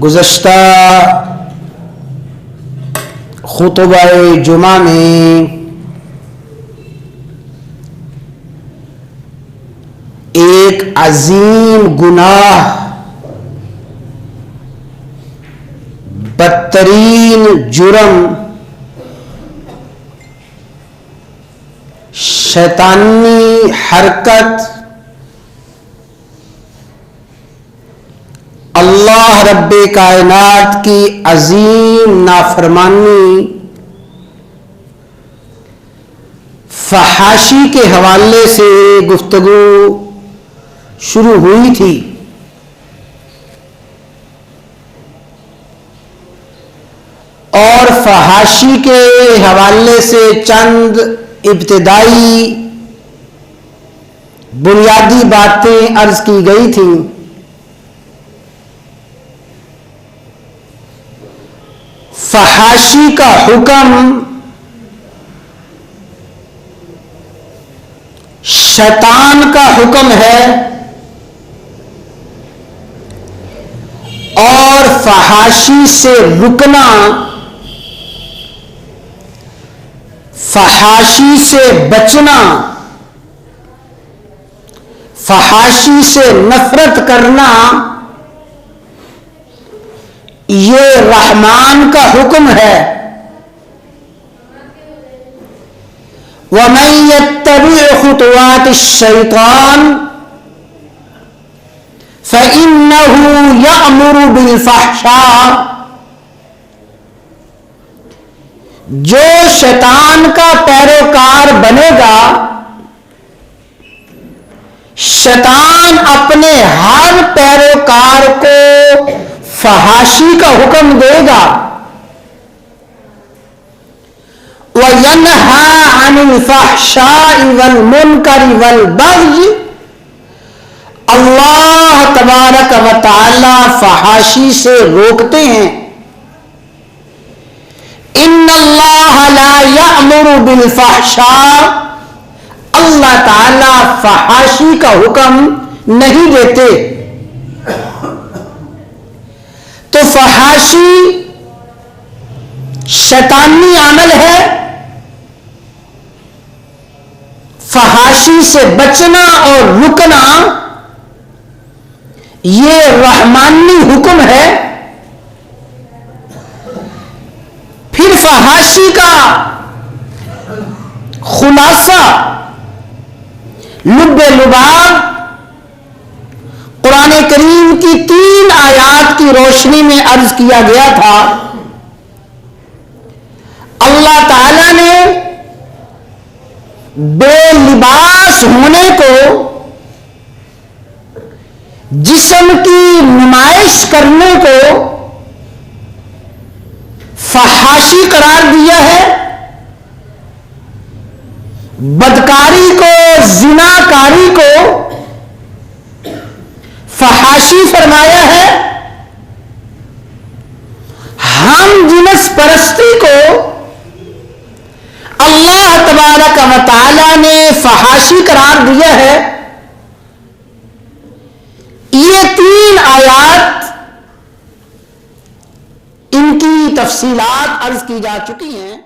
گزشتہ خطبہ جمعہ میں ایک عظیم گناہ، بدترین جرم، شیطانی حرکت، اللہ رب کائنات کی عظیم نافرمانی، فحاشی کے حوالے سے گفتگو شروع ہوئی تھی۔ اور فحاشی کے حوالے سے چند ابتدائی بنیادی باتیں عرض کی گئی تھیں۔ فحاشی کا حکم شیطان کا حکم ہے، اور فحاشی سے رکنا، فحاشی سے بچنا، فحاشی سے نفرت کرنا، یہ رحمان کا حکم ہے۔ وَمَن يَتَّبِعْ خُطُوَاتِ الشَّيْطَانِ فَإِنَّهُ يَأْمُرُ بِالْفَحْشَاءِ، جو شیطان کا پیروکار بنے گا، شیطان اپنے ہر پیروکار کو فحاشی کا حکم دے گا۔ وَيَنْهَى عَنِ الْفَحْشَاءِ وَالْمُنْكَرِ وَالْبَغْيِ، اللہ تبارک و تعالی فحاشی سے روکتے ہیں۔ ان اللہ لا یأمر بالفحشاء، اللہ تعالی فحاشی کا حکم نہیں دیتے۔ تو فحاشی شیطانی عمل ہے، فحاشی سے بچنا اور رکنا یہ رحمانی حکم ہے۔ پھر فحاشی کا خلاصہ لب لباب قرآن کریم کی 3 آیات کی روشنی میں عرض کیا گیا تھا۔ اللہ تعالی نے بے لباس ہونے کو جسم کی نمائش کرنے کو فحاشی قرار دیا ہے، بدکاری کو، زناکاری کو فحاشی فرمایا ہے، ہم جنس پرستی کو اللہ تبارک و تعالی نے فحاشی قرار دیا ہے۔ یہ 3 آیات، ان کی تفصیلات عرض کی جا چکی ہیں۔